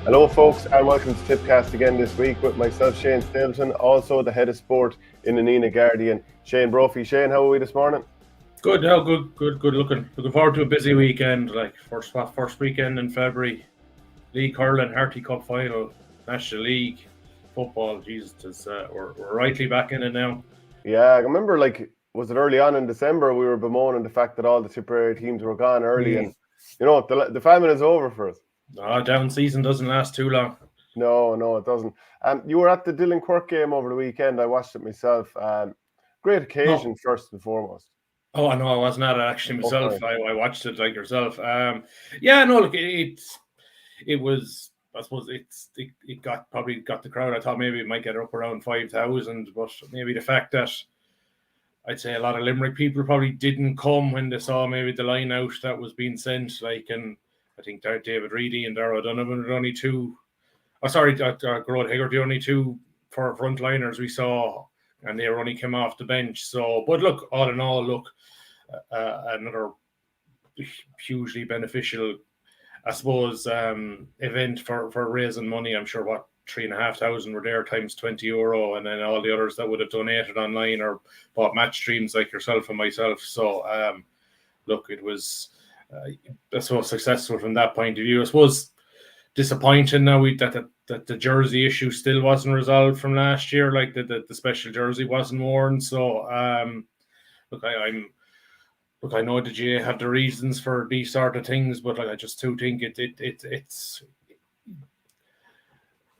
Hello folks and welcome to Tippcast again this week with myself, Shane Stapleton, also the head of sport in the Nina Guardian, Shane Brophy. Shane, how are we this morning? Good, no, good. Looking forward to a busy weekend. Like first weekend in February, League Hurling, Harty Cup final, National League football. Jesus, we're rightly back in it now. Yeah, I remember, was it early on in December, we were bemoaning the fact that all the Tipperary teams were gone early, and the famine is over for us. Down season doesn't last too long. No, it doesn't. You were at the Dillon Quirk game over the weekend. I watched it myself. Great occasion, first and foremost. Oh, no, I wasn't at it actually myself. Okay. I watched it like yourself. Look, it was. I suppose it probably got the crowd. I thought maybe it might get up around 5,000, but maybe the fact that I'd say a lot of Limerick people probably didn't come when they saw maybe the line out that was being sent. And I think David Reedy and Darragh Donovan were only two. Garrod Haggard, the only two for frontliners we saw, and they only came off the bench. So, but look, all in all, another hugely beneficial, I suppose, event for raising money. I'm sure 3,500 were there times €20, and then all the others that would have donated online or bought match streams like yourself and myself. So, it was so successful from that point of view. I suppose disappointing now that the jersey issue still wasn't resolved from last year, like the special jersey wasn't worn. So, I know the GA have the reasons for these sort of things, but I just too think it's.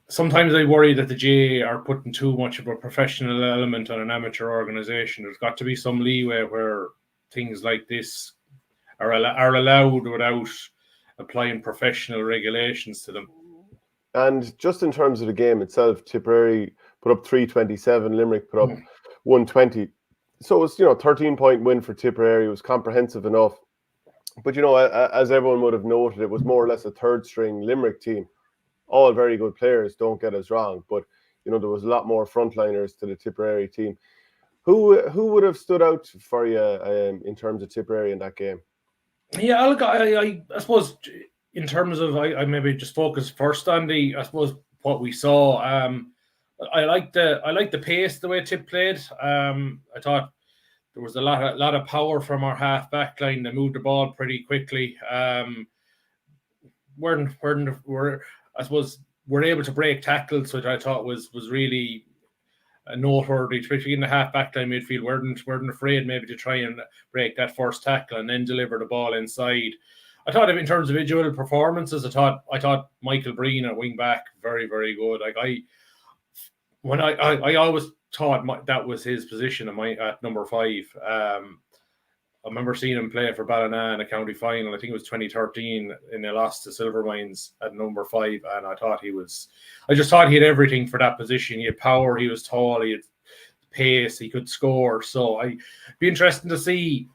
Sometimes I worry that the GA are putting too much of a professional element on an amateur organisation. There's got to be some leeway where things like this are allowed without applying professional regulations to them. And just in terms of the game itself, Tipperary put up 327, Limerick put up 120. So it was, 13-point win for Tipperary. It was comprehensive enough. But, as everyone would have noted, it was more or less a third-string Limerick team. All very good players, don't get us wrong. But, there was a lot more frontliners to the Tipperary team. Who would have stood out for you in terms of Tipperary in that game? Yeah, look, I suppose in terms of, I maybe just focus first on I suppose what we saw. I like the pace the way Tip played. I thought there was a lot of power from our half back line. They moved the ball pretty quickly. I suppose we're able to break tackles, which I thought was really noteworthy, especially in the half back line midfield. Weren't afraid maybe to try and break that first tackle and then deliver the ball inside. I thought in terms of individual performances, I thought Michael Breen at wing back very, very good. Like I always thought that was his position at number 5. I remember seeing him play for Ballina in a county final. I think it was 2013, and they lost to Silvermines at number 5. And I just thought he had everything for that position. He had power, he was tall, he had pace, he could score. So I'd be interesting to see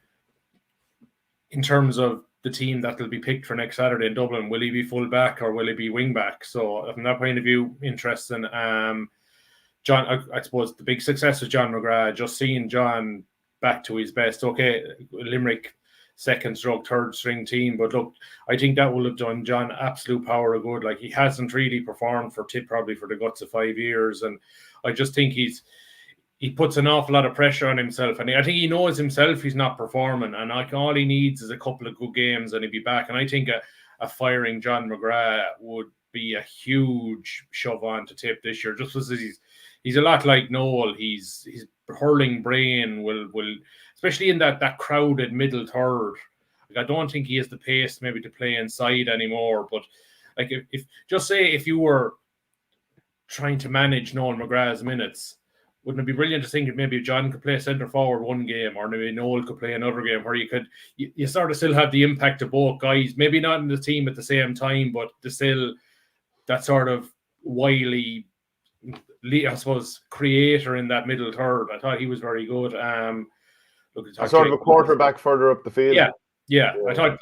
in terms of the team that will be picked for next Saturday in Dublin. Will he be full back or will he be wing back? So from that point of view, interesting. John, I suppose the big success was John McGrath. Just seeing John back to his best. Okay, Limerick third string team, but look, I think that will have done John absolute power of good. Like, he hasn't really performed for Tip probably for the guts of 5 years, and I just think he puts an awful lot of pressure on himself, and I think he knows himself he's not performing, and all he needs is a couple of good games and he'll be back. And I think a firing John McGrath would be a huge shove on to Tip this year, just because he's a lot like Noel. His hurling brain will especially in that crowded middle third. Like, I don't think he has the pace maybe to play inside anymore. But like, if you were trying to manage Noel McGrath's minutes, wouldn't it be brilliant to think that maybe John could play centre forward one game, or maybe Noel could play another game, where you sort of still have the impact of both guys, maybe not in the team at the same time, but still that sort of wily, I suppose, creator in that middle third. I thought he was very good. Sort of a quarterback further up the field. Yeah. I thought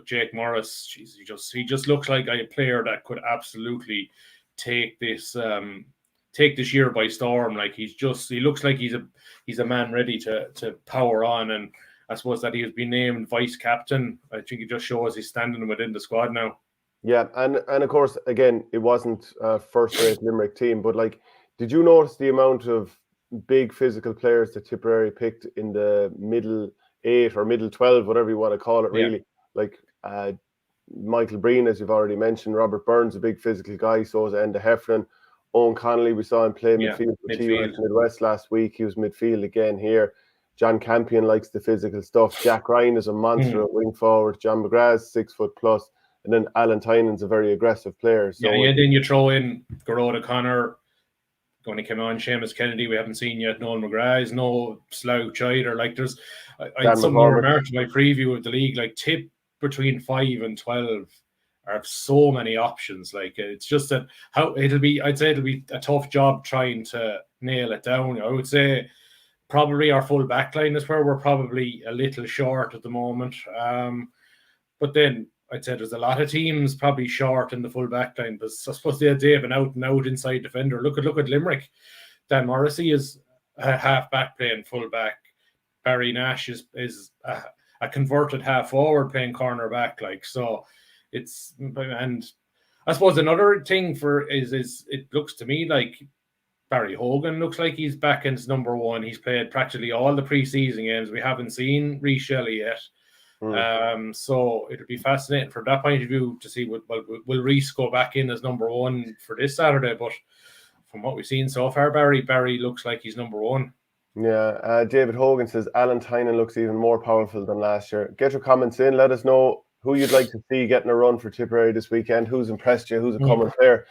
Jake Morris, he just looks like a player that could absolutely take this year by storm. Like, he looks like he's a man ready to power on. And I suppose that he has been named vice captain. I think it just shows he's standing within the squad now. Yeah, and of course, again, it wasn't a first-rate Limerick team, but like, did you notice the amount of big physical players that Tipperary picked in the middle 8 or middle 12, whatever you want to call it, Yeah. really? Like Michael Breen, as you've already mentioned, Robert Burns, a big physical guy, so is Enda Heffernan. Owen Connolly, we saw him play midfield for T-West Midwest last week. He was midfield again here. John Campion likes the physical stuff. Jack Ryan is a monster at wing forward. John McGrath's 6 foot plus. And then Alan Tynan's a very aggressive player. So then you throw in Garrod O'Connor, going to come on, Seamus Kennedy, we haven't seen yet. Noel McGrath is no slouch either. Like, there's something I remarked in my preview of the league, like Tip between 5 and 12 are so many options. Like, it's just that I'd say it'll be a tough job trying to nail it down. I would say probably our full back line is where we're probably a little short at the moment. But then I'd say there's a lot of teams probably short in the full back line, but I suppose they have an out and out inside defender. Look at Limerick. Dan Morrissey is a half back playing full back. Barry Nash is a converted half forward playing corner back. Like, so it's, and I suppose another thing is it looks to me like Barry Hogan looks like he's back in number one. He's played practically all the preseason games. We haven't seen Rhys Shelley yet. So it'll be fascinating from that point of view to see will Rhys go back in as number one for this Saturday. But from what we've seen so far, Barry looks like he's number one. Yeah, David Hogan says Alan Tynan looks even more powerful than last year. Get your comments in. Let us know who you'd like to see getting a run for Tipperary this weekend. Who's impressed you? Who's a common player?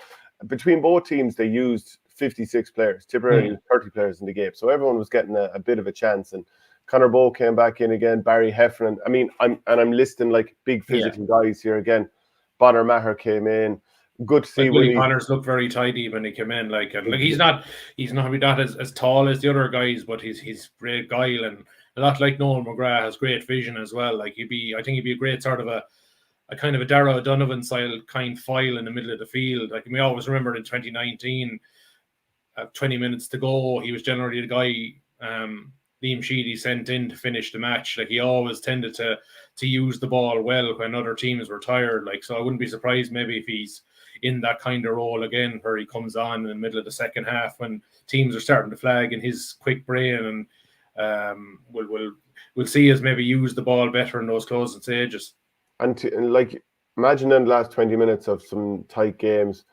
Between both teams, they used 56 players. Tipperary used 30 players in the game, so everyone was getting a bit of a chance. And Conor Bowe came back in again. Barry Heffernan. I mean, I'm listing like big physical guys here again. Bonner Maher came in. Good to see. Willie Connors looked very tidy when he came in. Like he's not as tall as the other guys, but he's great guile, and a lot like Noel McGrath has great vision as well. Like I think he'd be a great sort of a kind of a Darragh O'Donovan style kind file in the middle of the field. Like we always remember in 2019, 20 minutes to go, he was generally the guy Liam Sheedy sent in to finish the match. Like, he always tended to use the ball well when other teams were tired. Like, so I wouldn't be surprised maybe if he's in that kind of role again, where he comes on in the middle of the second half when teams are starting to flag in his quick brain, and we'll see us maybe use the ball better in those closing stages. And like, imagine in the last 20 minutes of some tight games,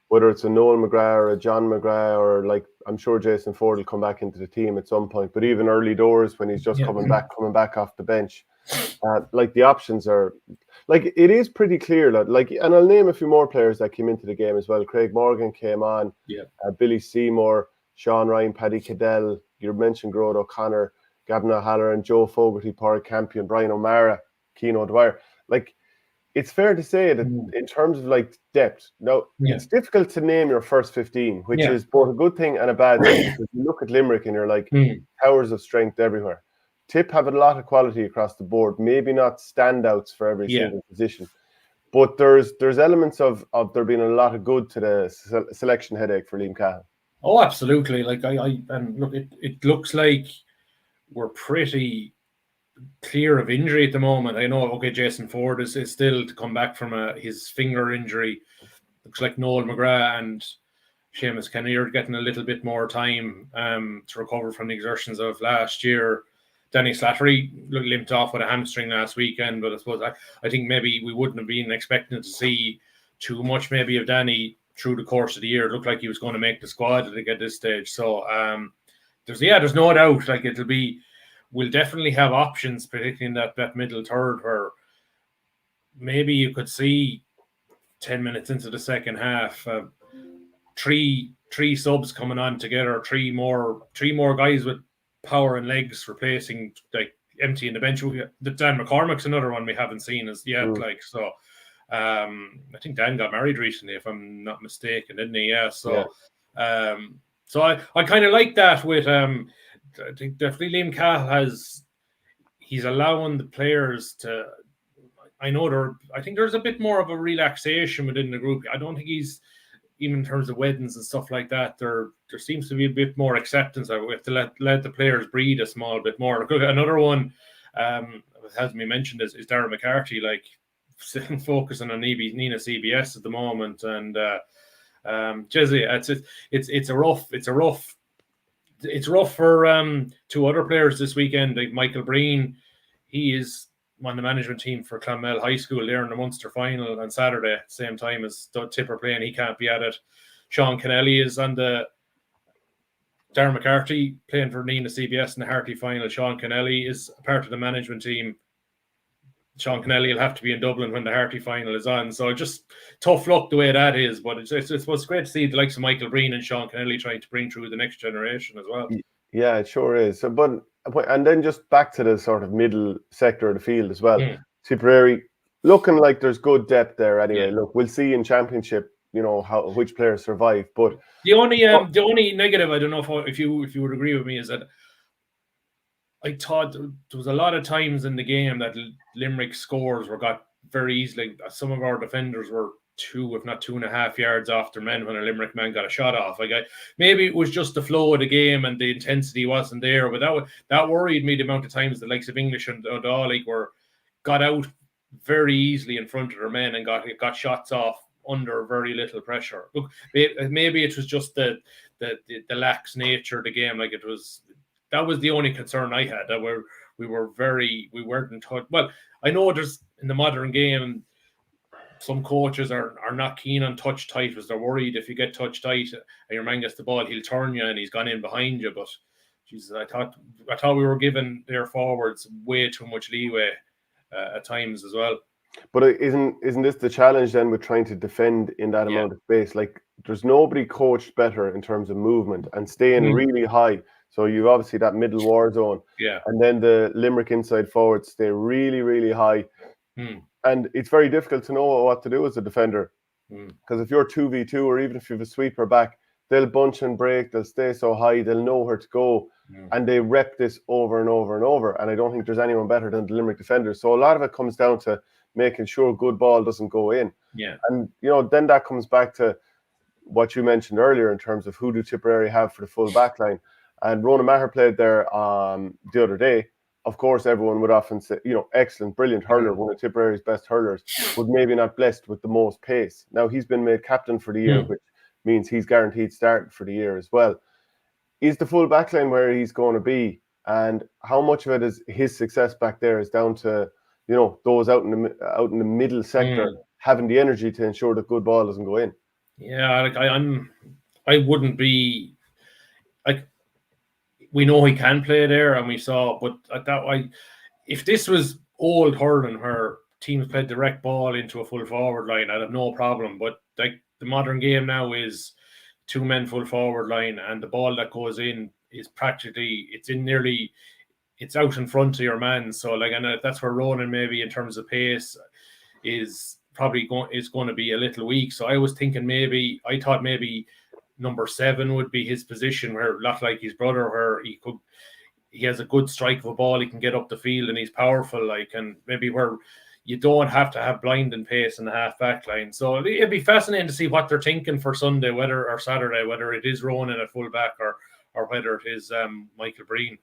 whether it's a Noel McGrath or a John McGrath, or like, I'm sure Jason Ford will come back into the team at some point, but even early doors when he's just coming back off the bench, like, the options are, like, it is pretty clear that, like, and I'll name a few more players that came into the game as well. Craig Morgan came on, Billy Seymour, Sean Ryan, Paddy Cadell, you mentioned Garrod O'Connor, Gavin O'Halloran, Joe Fogarty, Pádraig Campion, Brian O'Mara, Cian O'Dwyer. Like, it's fair to say that in terms of like depth, now it's difficult to name your first 15, which is both a good thing and a bad thing, because you look at Limerick and you're like, towers of strength everywhere. Tip have a lot of quality across the board, maybe not standouts for every single position, but there's elements of there being a lot of good to the selection headache for Liam Cahill. Oh, absolutely. Like, and look, it looks like we're pretty clear of injury at the moment. I know, okay, Jason Ford is still to come back from his finger injury. Looks like Noel McGrath and Seamus Kennedy are getting a little bit more time to recover from the exertions of last year. Danny Slattery limped off with a hamstring last weekend, but I suppose I think maybe we wouldn't have been expecting to see too much maybe of Danny through the course of the year. It looked like he was going to make the squad at this stage. So there's no doubt, like, we'll definitely have options, particularly in that middle third, where maybe you could see 10 minutes into the second half, three subs coming on together, three more guys with power and legs replacing, like, emptying the bench. Dan McCormack's another one we haven't seen as yet. Like, so I think Dan got married recently, if I'm not mistaken, didn't he? Yeah. So so I kind of like that with I think definitely Liam Cahill he's allowing the players to, I think there's a bit more of a relaxation within the group. I don't think he's, even in terms of weddings and stuff like that, there seems to be a bit more acceptance. We have to let the players breathe a small bit more. Another one, has been mentioned, is Darragh McCarthy. Like, focusing on Nina CBS at the moment, and Jesse, it's rough for two other players this weekend. Like Michael Breen, he is on the management team for Clonmel High School. They're in the Munster final on Saturday, same time as Tipper playing. He can't be at it. Sean Kennelly is on the Darren McCarthy playing for Nina CBS in the Harty final. Sean Kennelly is a part of the management team. Sean Kennelly will have to be in Dublin when the Harty final is on. So just tough luck the way that is. But it's great to see the likes of Michael Breen and Sean Kennelly trying to bring through the next generation as well. Yeah, it sure is. So, and then just back to the sort of middle sector of the field as well. Tipperary looking like there's good depth there anyway. Yeah. Look, we'll see in championship, which players survive. But the only negative, I don't know if you would agree with me, is that I thought there was a lot of times in the game that Limerick scores got very easily. Some of our defenders were 2, if not 2.5 yards off their men when a Limerick man got a shot off. Maybe it was just the flow of the game and the intensity wasn't there, but that worried me the amount of times the likes of English and Dálaigh got out very easily in front of their men and got shots off under very little pressure. Look, maybe it was just the lax nature of the game. That was the only concern I had, that we weren't in touch. Well, I know there's in the modern game, some coaches are not keen on touch tight because they're worried if you get touch tight and your man gets the ball, he'll turn you and he's gone in behind you. But Jesus, I thought we were giving their forwards way too much leeway at times as well. But isn't this the challenge then with trying to defend in that amount of space? Like, there's nobody coached better in terms of movement and staying really high. So you've obviously that middle war zone. Yeah. And then the Limerick inside forwards stay really, really high. And it's very difficult to know what to do as a defender. Because if you're 2v2 or even if you have a sweeper back, they'll bunch and break, they'll stay so high, they'll know where to go. And they rep this over and over and over. And I don't think there's anyone better than the Limerick defenders. So a lot of it comes down to making sure good ball doesn't go in. Yeah. And, then that comes back to what you mentioned earlier in terms of who do Tipperary have for the full back line. And Ronan Maher played there the other day. Of course, everyone would often say, excellent, brilliant hurler, one of Tipperary's best hurlers, but maybe not blessed with the most pace. Now, he's been made captain for the year, which means he's guaranteed starting for the year as well. Is the full back line where he's going to be? And how much of it is his success back there is down to, those out in the middle sector having the energy to ensure that good ball doesn't go in? Yeah, I wouldn't be we know he can play there, and we saw, but if this was old hurling where teams played direct ball into a full forward line, I'd have no problem. But the modern game now is 2 men full forward line, and the ball that goes in is practically it's out in front of your man. So and that's where Ronan maybe in terms of pace is probably going to be a little weak. So I was thinking I thought maybe number 7 would be his position, where a lot like his brother, where he has a good strike of a ball, he can get up the field and he's powerful, and maybe where you don't have to have blinding pace in the half back line. So it'd be fascinating to see what they're thinking for Sunday, or Saturday, whether it is Ronan at full back or whether it is Michael Breen.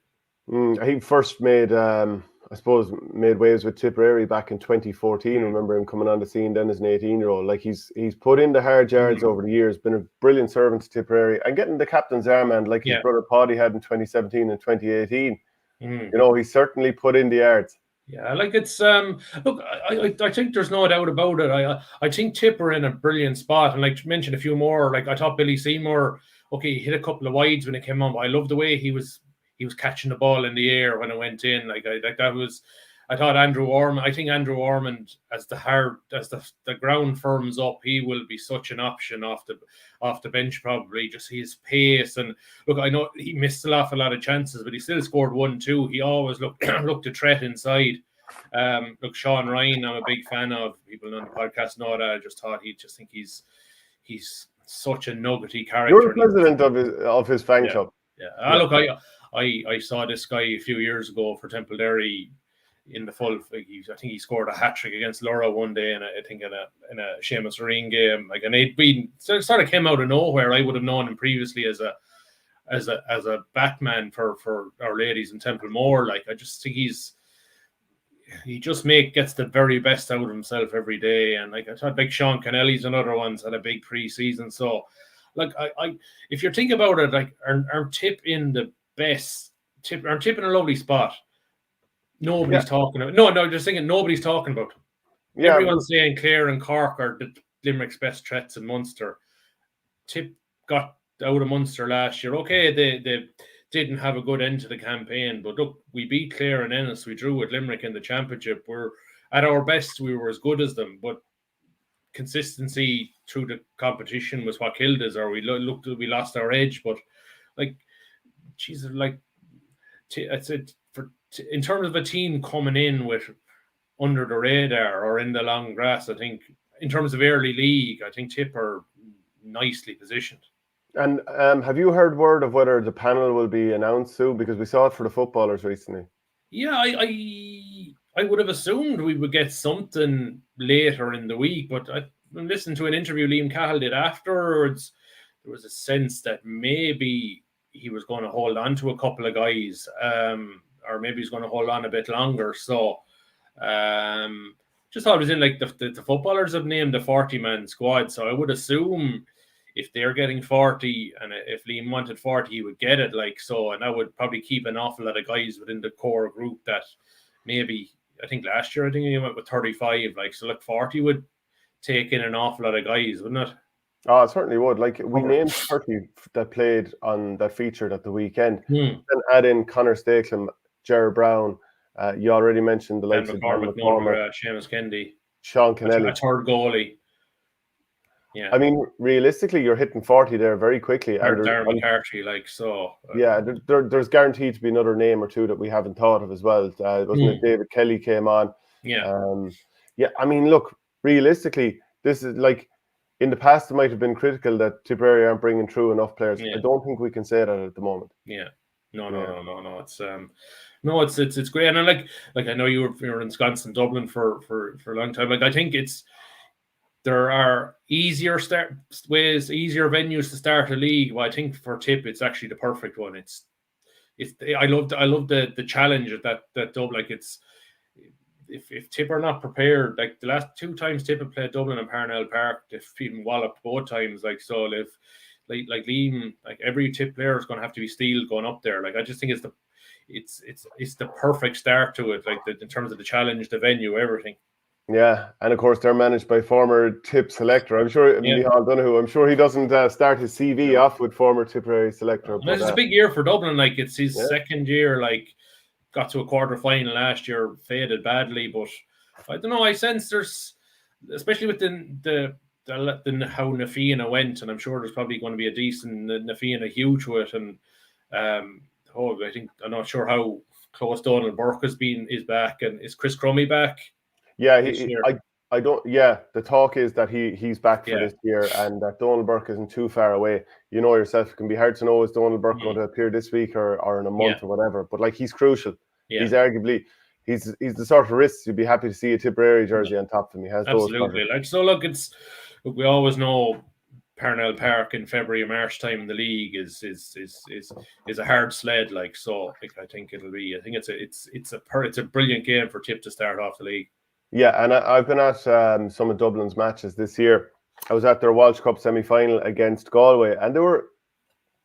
He first made waves with Tipperary back in 2014. I remember him coming on the scene then as an 18-year-old. He's put in the hard yards over the years, been a brilliant servant to Tipperary, and getting the captain's armband like his brother Paddy had in 2017 and 2018. He's certainly put in the yards. Yeah, it's look, I think there's no doubt about it. I think Tipper in a brilliant spot, and like mentioned a few more. I thought Billy Seymour, he hit a couple of wides when it came on, but I love the way he was catching the ball in the air when it went in. I thought Andrew Ormond. I think Andrew Ormond, as the ground firms up, he will be such an option off the bench probably. Just his pace, and look, I know he missed a lot of chances, but he still scored 1-2. He always looked to threat inside. Look, Sean Ryan, I'm a big fan of. People on the podcast know that. I just think he's such a nuggety character. You're the president of his fan club. Yeah. Look, I saw this guy a few years ago for Templederry in the full. I think he scored a hat trick against Laura one day, and I think in a Seamus Marine game. And it sort of came out of nowhere. I would have known him previously as a backman for Our Ladies in Templemore. I just think he just gets the very best out of himself every day. And like I thought, like Sean Kennelly's another one's had a big preseason. So, like I if you think about it, like our Tip in the best Tip, our Tip in a lovely spot. Nobody's talking about. No, just thinking nobody's talking about him. Yeah, everyone's saying Clare and Cork are the Limerick's best threats in Munster. Tip got out of Munster last year. Okay, they didn't have a good end to the campaign, but look, we beat Clare and Ennis. We drew with Limerick in the championship. We're at our best. We were as good as them, but consistency through the competition was what killed us. Or we lost our edge. But like, Jesus, like, in terms of a team coming in with under the radar or in the long grass, I think in terms of early league, I think Tip are nicely positioned. And have you heard word of whether the panel will be announced soon? Because we saw it for the footballers recently. Yeah, I would have assumed we would get something later in the week, but I listened to an interview Liam Cahill did afterwards. There was a sense that maybe he was going to hold on to a couple of guys, or maybe he's going to hold on a bit longer. So just thought it was in like the footballers have named the 40-man squad. So I would assume if they're getting 40 and if Liam wanted 40, he would get it like so. And that would probably keep an awful lot of guys within the core group that maybe, I think last year, I think he went with 35. Like, so like 40 would take in an awful lot of guys, wouldn't it? Oh, it certainly would. Like, we named 30 that played on that featured at the weekend. And add in Connor Stakelum, Jared Brown. You already mentioned the likes of Dan McCormack, Seamus Kennedy, Sean Kennelly. A third goalie. Yeah. I mean, realistically, you're hitting 40 there very quickly. Darren Harty, like, so. Yeah, there's guaranteed to be another name or two that we haven't thought of as well. Wasn't it David Kelly came on? Yeah. Yeah, I mean, look, realistically, this is like, in the past, it might have been critical that Tipperary aren't bringing through enough players. Yeah. I don't think we can say that at the moment. Yeah. No. It's great. And I like I know you were in Wisconsin, Dublin for a long time. Like, I think there are easier venues to start a league. Well, I think for Tip, it's actually the perfect one. I love the challenge of that Dublin. Like, it's if Tip are not prepared, like the last two times Tip have played Dublin and Parnell Park, they've been walloped both times. Like, so if like Liam, like every Tip player is going to have to be steel going up there. Like, I just think it's the perfect start to it. Like, in terms of the challenge, the venue, everything. Yeah, and of course they're managed by former Tip selector. I'm sure Micheál Donoghue. I'm sure he doesn't start his CV off with former Tipperary selector. But it's a big year for Dublin. Like, it's his second year. Like, got to a quarter final last year, faded badly. But I don't know. I sense there's, especially with the how Na Fianna went, and I'm sure there's probably going to be a decent Na Fianna hue to it. And I think I'm not sure how close Donald Burke is back, and is Chris Crummy back? Yeah, I don't. Yeah, the talk is that he's back for this year, and that Donald Burke isn't too far away. You know yourself, it can be hard to know is Donald Burke going to appear this week or in a month or whatever. But like, he's crucial. Yeah. He's arguably he's the sort of risk you'd be happy to see a Tipperary jersey on top of him. He has absolutely. Like, so look, we always know Parnell Park in February, March time in the league is a hard sled. Like, so like, I think it's a brilliant game for Tip to start off the league. Yeah, and I've been at some of Dublin's matches this year. I was at their Walsh Cup semi-final against Galway, and they were,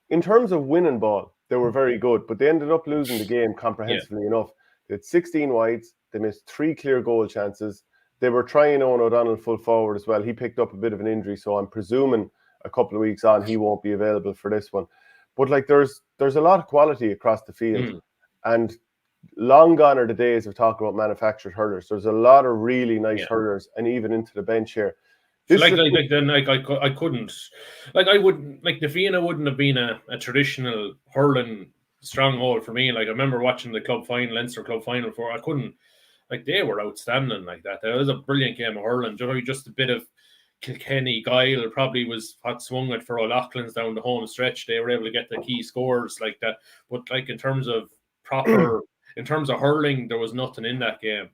in terms of winning ball, they were very good, but they ended up losing the game comprehensively enough. They had 16 wides, they missed 3 clear goal chances. They were trying Owen O'Donnell full forward as well. He picked up a bit of an injury, so I'm presuming a couple of weeks on he won't be available for this one. But like, there's a lot of quality across the field, and long gone are the days of talking about manufactured hurlers. There's a lot of really nice hurlers, and even into the bench here. I couldn't, like, I wouldn't, like, Na Fianna wouldn't have been a traditional hurling stronghold for me. Like, I remember watching the club final, Leinster club final before. I couldn't, like, they were outstanding like that. It was a brilliant game of hurling. Just a bit of Kilkenny guile probably was what swung it for O'Loughlin's down the home stretch. They were able to get the key scores like that. But like, in terms of hurling, there was nothing in that game.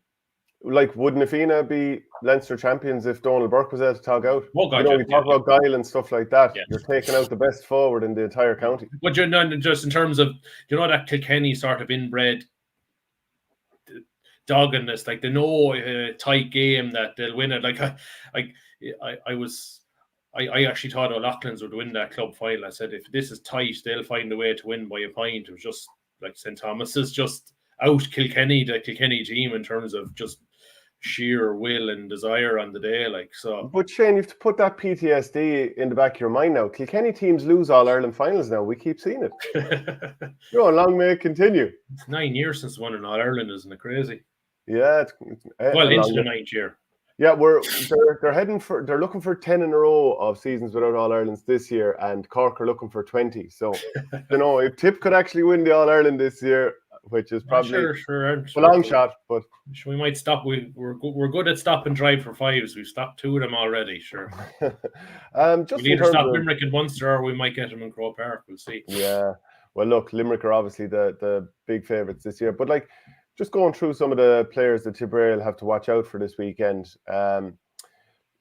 Like, would Na Fianna be Leinster champions if Donald Burke was able to tog out? Oh, God, we talk about guile and stuff like that. Yeah. You're taking out the best forward in the entire county. But just in terms of, that Kilkenny sort of inbred, doggedness. Like they know a tight game that they'll win it. Like I actually thought O'Loughlin's would win that club final. I said if this is tight, they'll find a way to win by a point. It was just like St. Thomas is just out Kilkenny, the Kilkenny team in terms of just sheer will and desire on the day, like so. But Shane, you have to put that PTSD in the back of your mind now. Kilkenny teams lose all Ireland finals now. We keep seeing it. Long may it continue. It's 9 years since won an All Ireland, isn't it crazy? Yeah, it's well into the 9th year. Yeah, they're looking for 10 in a row of seasons without All Irelands this year, and Cork are looking for 20. So if Tip could actually win the All Ireland this year, which is probably a long shot, but we might stop. We're good at stop and drive for fives. We've stopped 2 of them already. Sure. Just we either stop Limerick and Munster, or we might get them in Croke Park. We'll see. Yeah. Well, look, Limerick are obviously the big favourites this year, but like just going through some of the players that Tipperary will have to watch out for this weekend.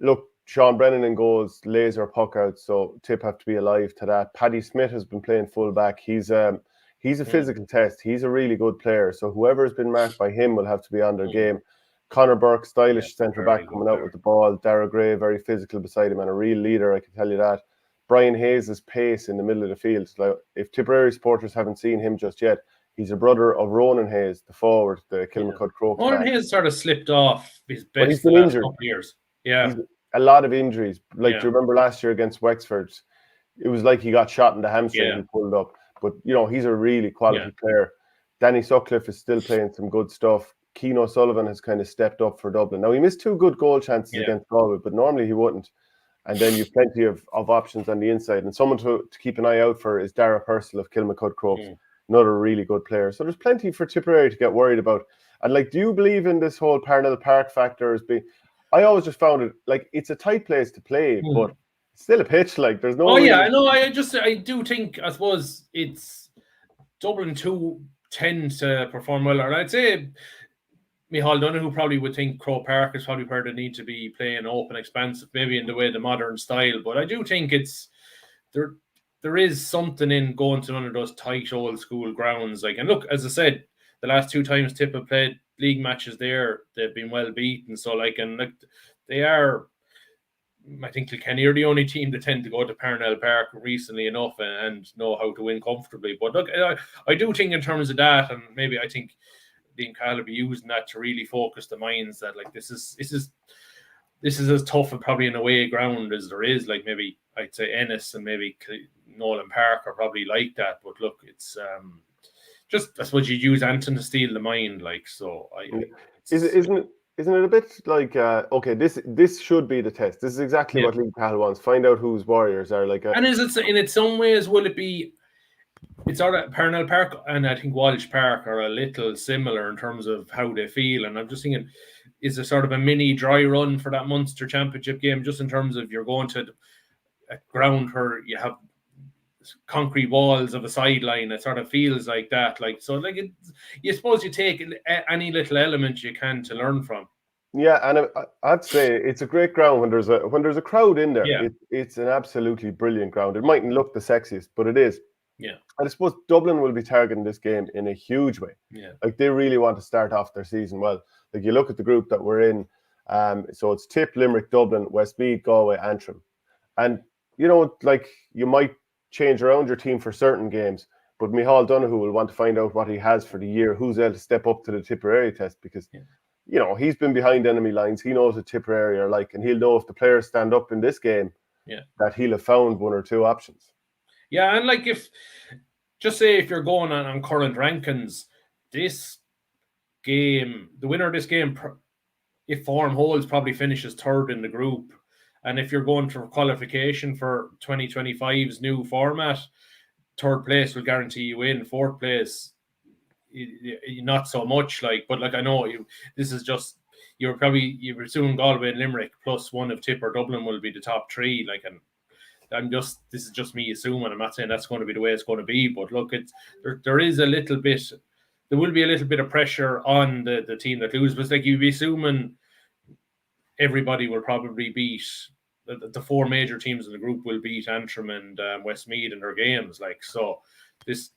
Look, Sean Brennan in goals, laser puck out, so Tip have to be alive to that. Paddy Smith has been playing full back. He's a physical test. He's a really good player. So whoever has been marked by him will have to be on their game. Conor Burke, stylish centre back coming out with the ball. Dara Gray, very physical beside him and a real leader, I can tell you that. Brian Hayes' pace in the middle of the field. Like, if Tipperary supporters haven't seen him just yet, he's a brother of Ronan Hayes, the forward, the Kilmacud Croke. Ronan Hayes sort of slipped off his best he's been injured. Couple of years. Yeah. A lot of injuries. Like, do you remember last year against Wexford? It was like he got shot in the hamstring and pulled up. But, he's a really quality player. Danny Sutcliffe is still playing some good stuff. Keane O'Sullivan has kind of stepped up for Dublin. Now, he missed 2 good goal chances against Galway, but normally he wouldn't. And then you've plenty of options on the inside. And someone to keep an eye out for is Dara Purcell of Kilmacud Crokes, another really good player. So there's plenty for Tipperary to get worried about. And, like, do you believe in this whole Parnell Park factor as being... I always just found it, like, it's a tight place to play, but it's still a pitch. Like, there's no... Oh, yeah, I know. I do think, I suppose, it's... Dublin 2 tend to perform well. And I'd say... Micheál Donoghue probably would think Croke Park is probably where they need to be playing open, expansive, maybe in the way the modern style. But I do think it's there is something in going to one of those tight old school grounds. Like, and look, as I said, the last 2 times Tip have played league matches there, they've been well beaten. So they are. I think Kilkenny are the only team that tend to go to Parnell Park recently enough and know how to win comfortably. But look, I do think in terms of that, and maybe I think Dean Cahill will be using that to really focus the minds that like this is as tough and probably an away ground as there is. Like maybe I'd say Ennis and maybe Nolan Park are probably like that. But look, it's just I suppose you use Anton to steal the mind. Like so, isn't it a bit like okay, this should be the test. This is exactly what Dean Cahill wants. Find out whose Warriors are like. And is it in some ways will it be? It's sort of Parnell Park and I think Walsh Park are a little similar in terms of how they feel. And I'm just thinking, is there sort of a mini dry run for that Munster Championship game, just in terms of you're going to a ground where you have concrete walls of a sideline? It sort of feels like that. Like so, like you suppose you take any little element you can to learn from. Yeah, and I'd say it's a great ground when there's a crowd in there. Yeah. It's an absolutely brilliant ground. It mightn't look the sexiest, but it is. Yeah, and I suppose Dublin will be targeting this game in a huge way. Yeah, like they really want to start off their season well. Like you look at the group that we're in, so it's Tip, Limerick, Dublin, Westmeath, Galway, Antrim, and like you might change around your team for certain games, but Micheál Donoghue will want to find out what he has for the year, who's able to step up to the Tipperary test because he's been behind enemy lines. He knows what Tipperary are like, and he'll know if the players stand up in this game, that he'll have found 1 or 2 options. Yeah, and like if you're going on current rankings, this game, the winner of this game, if form holds, probably finishes 3rd in the group. And if you're going for qualification for 2025's new format, 3rd place will guarantee you in. 4th place, not so much. But I know this is just you're assuming Galway and Limerick plus 1 of Tip or Dublin will be the top 3. This is just me assuming. I'm not saying that's going to be the way it's going to be, but look, there will be a little bit of pressure on the team that loses. But like you'd be assuming everybody will probably beat the 4 major teams in the group will beat Antrim and Westmeath in their games. Like so, this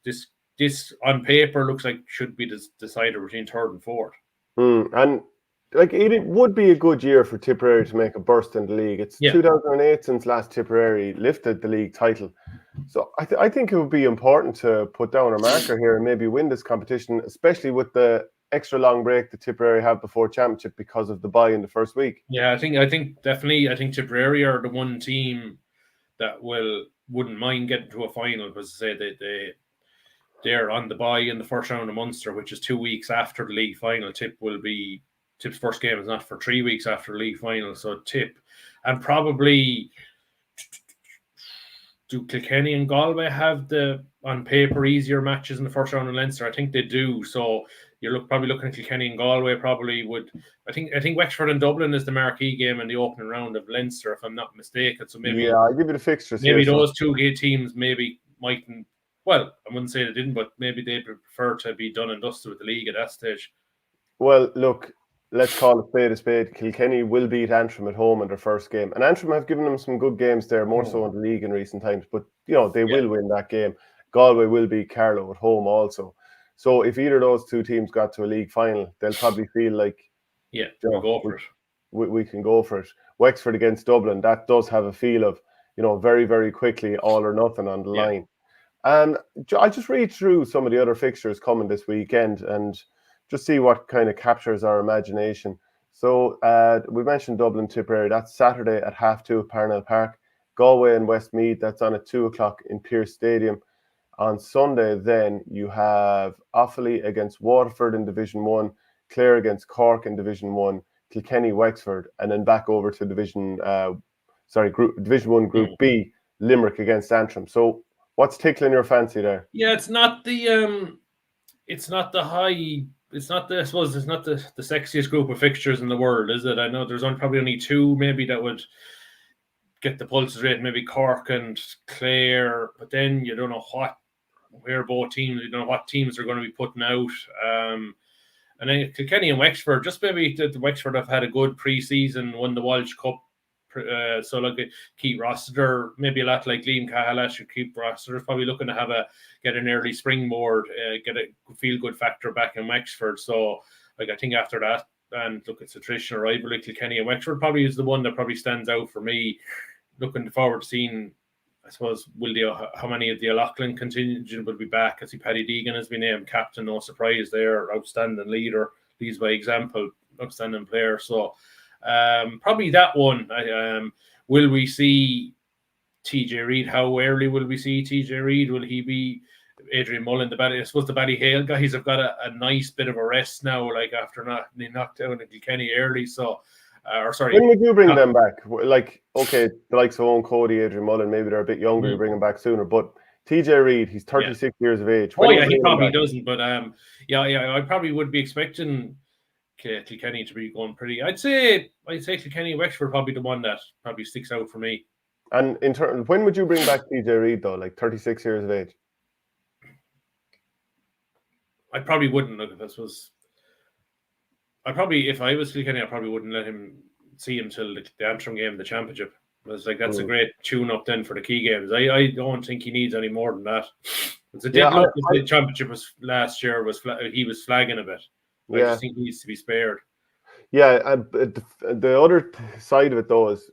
on paper looks like should be the decider between 3rd and 4th. And like it would be a good year for Tipperary to make a burst in the league. It's 2008 since last Tipperary lifted the league title. So I think it would be important to put down a marker here and maybe win this competition, especially with the extra long break that Tipperary have before championship because of the bye in the first week. Yeah, I think definitely Tipperary are the one team that wouldn't mind getting to a final, because they're on the bye in the first round of Munster, which is 2 weeks after the league final. Tip's first game is not for 3 weeks after the league final. So Tip, and probably do Kilkenny and Galway have the on paper easier matches in the first round of Leinster? I think they do. So you're probably looking at Kilkenny and Galway probably would. I think Wexford and Dublin is the marquee game in the opening round of Leinster, if I'm not mistaken. So maybe I'll give you the fixtures. Maybe those two teams maybe mightn't. Well, I wouldn't say they didn't, but maybe they prefer to be done and dusted with the league at that stage. Well, look, let's call a spade a spade. Kilkenny will beat Antrim at home in their first game. And Antrim have given them some good games there, more so in the league in recent times. But, they will win that game. Galway will beat Carlow at home also. So if either of those two teams got to a league final, they'll probably feel like, we'll go for it. We can go for it. Wexford against Dublin, that does have a feel of, very, very quickly, all or nothing on the line. And I'll just read through some of the other fixtures coming this weekend and just see what kind of captures our imagination. So we mentioned Dublin Tipperary. That's Saturday at 2:30 at Parnell Park. Galway and Westmeath, that's on at 2:00 in Pearse Stadium. On Sunday, then, you have Offaly against Waterford in Division 1, Clare against Cork in Division 1, Kilkenny Wexford, and then back over to Division 1 Group B, Limerick against Antrim. So what's tickling your fancy there? Yeah, it's not the sexiest group of fixtures in the world, is it? I know there's probably only two maybe that would get the pulses rate, maybe Cork and Clare, but then you don't know where both teams, you don't know what teams are going to be putting out. And then Kilkenny and Wexford, just maybe the Wexford have had a good pre-season, won the Walsh Cup. So like Keith Rossiter, maybe a lot like Liam Cahill should keep Rossiter probably looking to get an early springboard, get a feel-good factor back in Wexford. So like I think after that, and look, it's a traditional rivalry, Kilkenny and Wexford probably is the one that probably stands out for me. Looking forward to seeing, I suppose, how many of the O'Loughlin contingent will be back. I see Paddy Deegan has been named captain, no surprise there, outstanding leader, leads by example, outstanding player. So probably that one. Will we see TJ Reid? How early will we see TJ Reid? Will he be Adrian Mullen? I suppose the Ballyhale guys have got a nice bit of a rest now, like after they knocked down in Kilkenny early. So, when would you bring them back? Like, okay, the likes of Owen Cody, Adrian Mullen, maybe they're a bit younger, you bring them back sooner. But TJ Reid, he's 36 years of age. He probably doesn't. But I probably would be expecting Kilkenny to be going pretty. I'd say Kilkenny Wexford probably the one that probably sticks out for me. And in turn, when would you bring back TJ Reid though? Like 36 years of age? I probably wouldn't. Look, if I was Kilkenny, I probably wouldn't let him see him till the Antrim game, the championship. It's like that's a great tune up then for the key games. I don't think he needs any more than that. The championship was last year he was flagging a bit. I just think he needs to be spared. Yeah, and the other side of it though is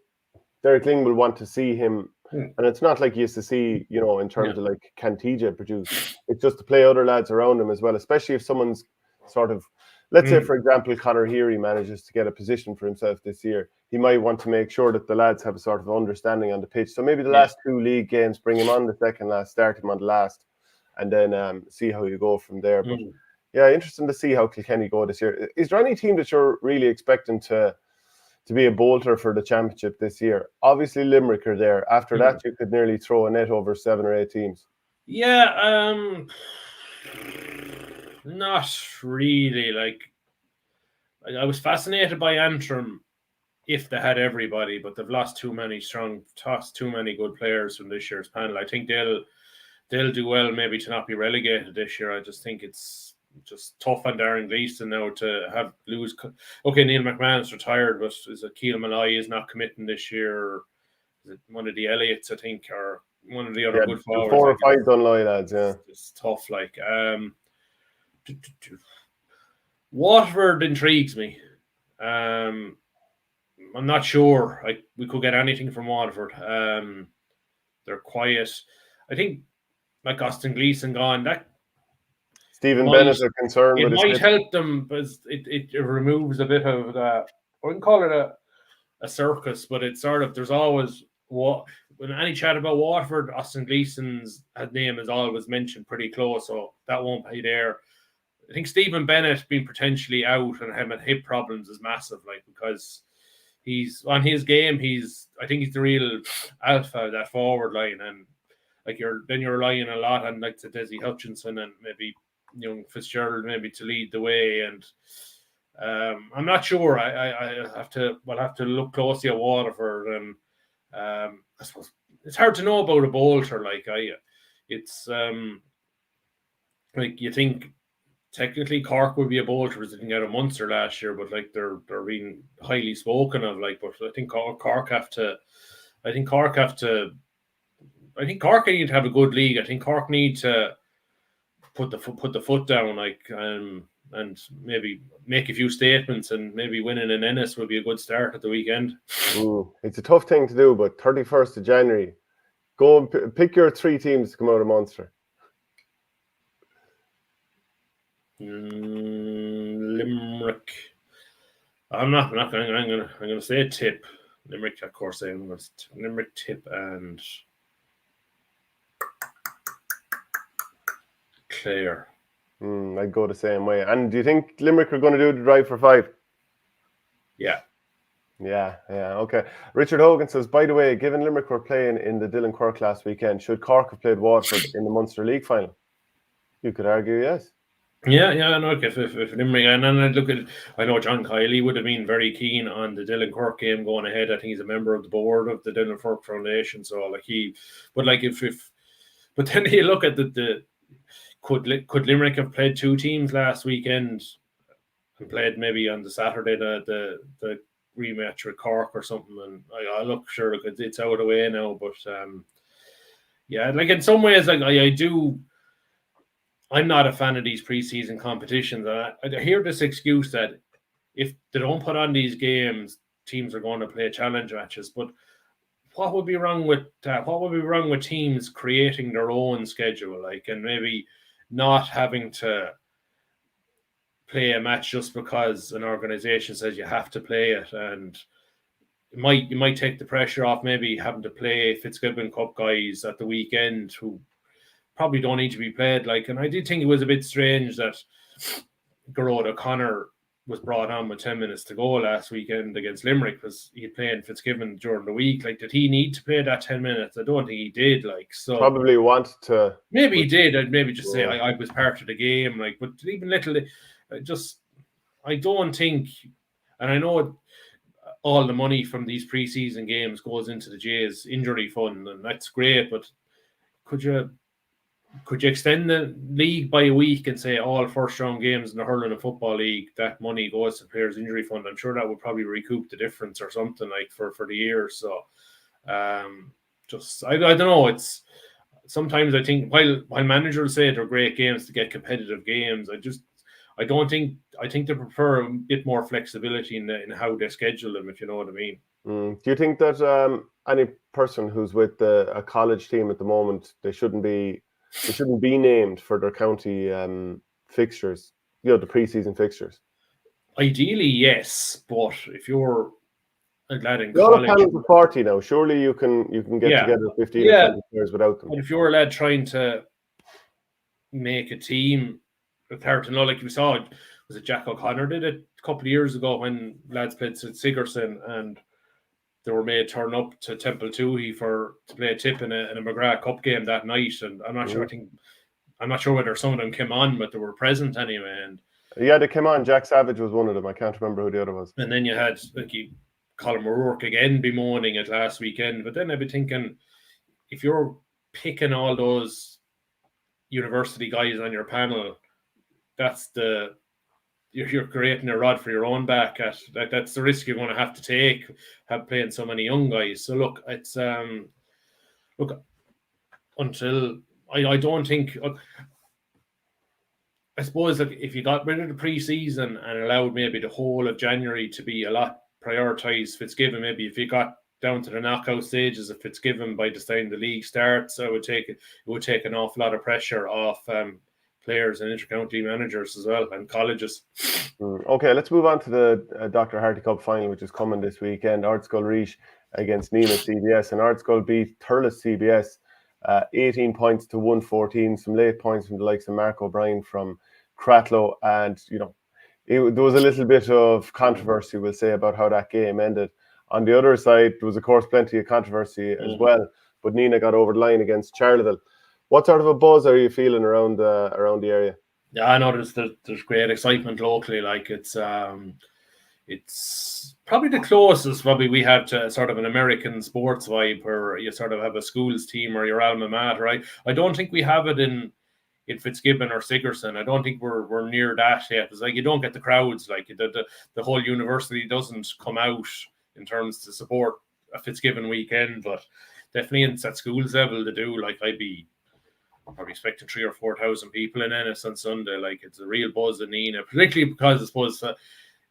Derek Ling will want to see him, and it's not like he used to see, in terms of like can TJ produce. It's just to play other lads around him as well, especially if someone's sort of, let's say for example, Conor Heary manages to get a position for himself this year. He might want to make sure that the lads have a sort of understanding on the pitch. So maybe the last two league games, bring him on the second last, start him on the last, and then see how you go from there. But yeah, interesting to see how Kilkenny go this year. Is there any team that you're really expecting to be a bolter for the championship this year? Obviously, Limerick are there. After that, you could nearly throw a net over 7 or 8 teams. Yeah, not really. Like I was fascinated by Antrim if they had everybody, but they've lost too many good players from this year's panel. I think they'll do well maybe to not be relegated this year. I just think it's just tough on Darren Gleeson now to lose. Okay, Neil McMahon's retired, but is it Keelan Malloy is not committing this year? Is it one of the Elliots, I think, or one of the other good forwards? 4 or 5 Dunloy lads, yeah. It's tough, like. Waterford intrigues me. I'm not sure. We could get anything from Waterford. They're quiet. I think like Austin Gleeson gone, that Stephen Bennett are concerned with his might hip. help them, but it removes a bit of that. I wouldn't call it a circus, but it's sort of, there's always when any chat about Waterford, Austin Gleeson's name is always mentioned pretty close, so that won't be there. I think Stephen Bennett being potentially out and having hip problems is massive, like, because he's on his game. I think he's the real alpha of that forward line, and like you're relying a lot on like the Desi Hutchinson and maybe young Fitzgerald maybe to lead the way. And I'm not sure. We'll have to look closely at Waterford, and I suppose it's hard to know about a bolter. It's like you think technically Cork would be a bolter because they didn't get a Munster last year, but like they're being highly spoken of. Like, but I think Cork have to. I think Cork need to have a good league. I think Cork need to put the foot down, and maybe make a few statements, and maybe winning in Ennis will be a good start at the weekend. It's a tough thing to do, but 31st of January, go and pick your 3 teams to come out of Munster. Limerick. I'm going to say Tip. Limerick, of course. I'm going to Limerick, Tip, and Clare. I'd go the same way. And do you think Limerick are going to do the drive for 5? Yeah. Yeah, okay. Richard Hogan says, by the way, given Limerick were playing in the Dillon Cork last weekend, should Cork have played Waterford in the Munster League final? You could argue yes. Yeah, no, if Limerick, and then I know John Kiley would have been very keen on the Dillon Cork game going ahead. I think he's a member of the board of the Dillon Cork Foundation, so but then you look at could Limerick have played 2 teams last weekend and played maybe on the Saturday the rematch with Cork or something? And I look, sure, it's out of the way now, but yeah, like in some ways, like I'm not a fan of these preseason competitions. I hear this excuse that if they don't put on these games, teams are going to play challenge matches. But what would be wrong with teams creating their own schedule, and maybe not having to play a match just because an organization says you have to play it, and you might take the pressure off maybe having to play Fitzgibbon Cup guys at the weekend who probably don't need to be played. And I did think it was a bit strange that Gerard O'Connor was brought on with 10 minutes to go last weekend against Limerick because he played Fitzgibbon during the week. Did he need to play that 10 minutes? I don't think he did. So probably wanted to. Maybe he did. I'd maybe just say I was part of the game. But even little, I don't think, and I know all the money from these preseason games goes into the Jays injury fund, and that's great. But could you extend the league by a week and say all first round games in the Hurling and Football League, that money goes to players' injury fund? I'm sure that would probably recoup the difference or something for the year. So I don't know. It's sometimes I think while managers say they're great games to get competitive games, I think they prefer a bit more flexibility in how they schedule them, if you know what I mean. Do you think that any person who's with a college team at the moment, they shouldn't be named for their county fixtures, the preseason fixtures? Ideally, yes, but if you're a lad in college, college, of 40 now, surely you can get together 15 or 20 players without them. But if you're a lad trying to make a team, it's hard to know. Like we saw, was it Jack O'Connor did it a couple of years ago when lads played at Sigerson and they were made turn up to Temple Toohey to play a tip in a McGrath Cup game that night, and I'm not sure. I'm not sure whether some of them came on, but they were present anyway. And yeah, they came on. Jack Savage was one of them. I can't remember who the other was. And then you had Colin O'Rourke again bemoaning it last weekend. But then I'd be thinking, if you're picking all those university guys on your panel, you're creating a rod for your own back. That's the risk you're going to have to take, playing so many young guys. So look, it's until I don't think I suppose like if you got rid of the pre-season and allowed maybe the whole of January to be a lot prioritised Fitzgibbon, maybe if you got down to the knockout stages of Fitzgibbon by the time the league starts, it would take an awful lot of pressure off players and intercounty managers as well and colleges. Okay, let's move on to the Dr. Harty Cup final, which is coming this weekend. Ardscoil Reach against Nina CBS, and Ardscoil beat Thurles CBS 18 points to 114. Some late points from the likes of Mark O'Brien from Cratloe, and there was a little bit of controversy, we'll say, about how that game ended. On the other side, there was, of course, plenty of controversy as well, but Nina got over the line against Charleville. What sort of a buzz are you feeling around the area? Yeah, I know there's great excitement locally. Like it's probably the closest we have to sort of an American sports vibe where you sort of have a schools team or your alma mater. I don't think we have it in Fitzgibbon or Sigerson. I don't think we're near that yet. It's like you don't get the crowds. Like the whole university doesn't come out in terms to support a Fitzgibbon weekend, but definitely at schools level to do. Like I'd be probably expecting 3,000 or 4,000 people in Ennis on Sunday. Like it's a real buzz in Nina, particularly because I suppose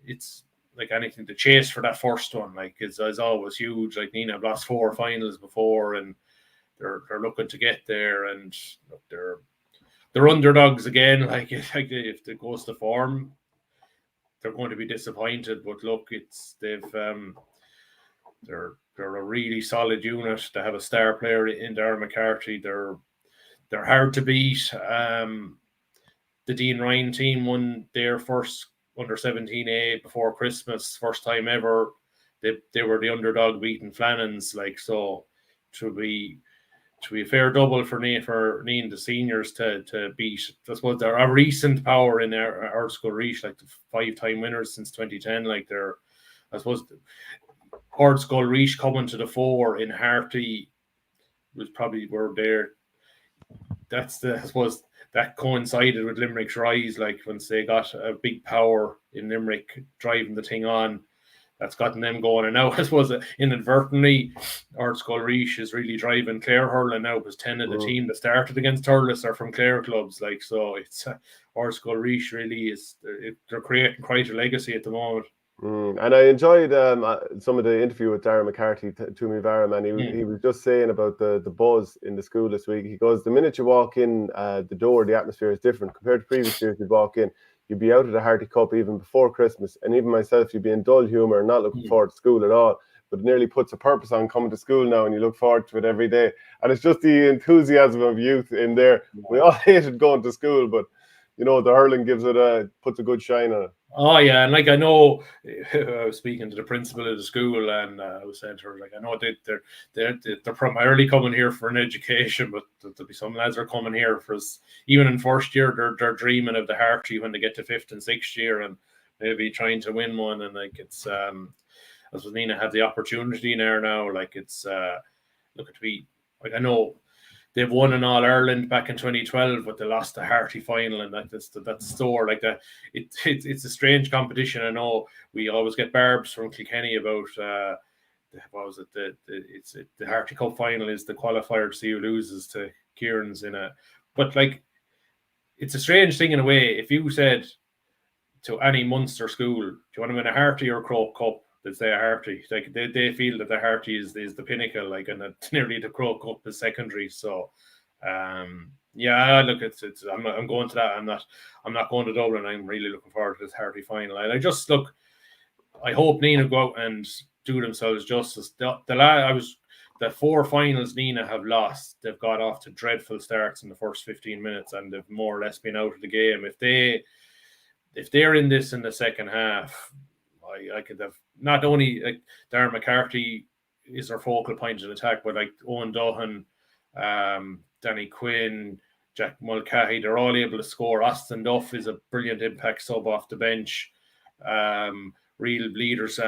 it's like anything to chase for that first one. Like it's always huge. Like Nina have lost 4 finals before, and they're looking to get there, and look, they're underdogs again. Like if it goes to form, they're going to be disappointed. But look, they're a really solid unit. They have a star player in Darren McCarthy. They're hard to beat. The Dean Ryan team won their first under 17A before Christmas, first time ever. They were the underdog beating Flannans. Like so, to be a fair double for Neen the seniors to beat. I suppose they're a recent power in Ardscoil Reach, like the 5-time winners since 2010. Like I suppose Ardscoil Reach coming to the fore in Harty was probably where they're. I suppose that coincided with Limerick's rise, like once they got a big power in Limerick driving the thing on, that's gotten them going. And now I suppose inadvertently, Ardscoil Reach is really driving Clare hurling now because 10 of the team that started against Thurles are from Clare clubs. Like so, it's Ardscoil Reach really is they're creating quite a legacy at the moment. And I enjoyed some of the interview with Darren McCarthy, Toomey Varam, and he was just saying about the buzz in the school this week. He goes, the minute you walk in the door, the atmosphere is different. Compared to previous years, you'd walk in, you'd be out of the Harty Cup even before Christmas. And even myself, you'd be in dull humour, not looking forward to school at all. But it nearly puts a purpose on coming to school now, and you look forward to it every day. And it's just the enthusiasm of youth in there. We all hated going to school, but the hurling puts a good shine on it. Oh yeah, and like I know, I was speaking to the principal of the school, and I was saying to her, like I know they're primarily coming here for an education, but there'll be some lads are coming here for us. Even in first year, they're dreaming of the Harty when they get to 5th and 6th year, and maybe trying to win one. And like it's, as with Nina have the opportunity there now. Like it's, look to be like I know. They've won an All-Ireland back in 2012, but they lost the Harty final, and that's sore like that. It's a strange competition. I know we always get barbs from Kilkenny about what was it? The Harty Cup final is the qualifier to see who loses to Kieran's in a. But like, it's a strange thing in a way. If you said to any Munster school, do you want to win a Harty or a Croke Cup? They'd say a Harty. Like they feel that the Harty is the pinnacle, like, and that nearly the Croke Cup is secondary. So, yeah, look, it's. I'm going to that. I'm not going to Dublin. I'm really looking forward to this Harty final. And I just look. I hope Nina go out and do themselves justice. The 4 finals Nina have lost. They've got off to dreadful starts in the first 15 minutes, and they've more or less been out of the game. If they're in this in the second half. I could have not only like Darren McCarthy is their focal point in attack, but like Owen Dohan, Danny Quinn, Jack Mulcahy, they're all able to score. Austin Duff is a brilliant impact sub off the bench. Real leaders,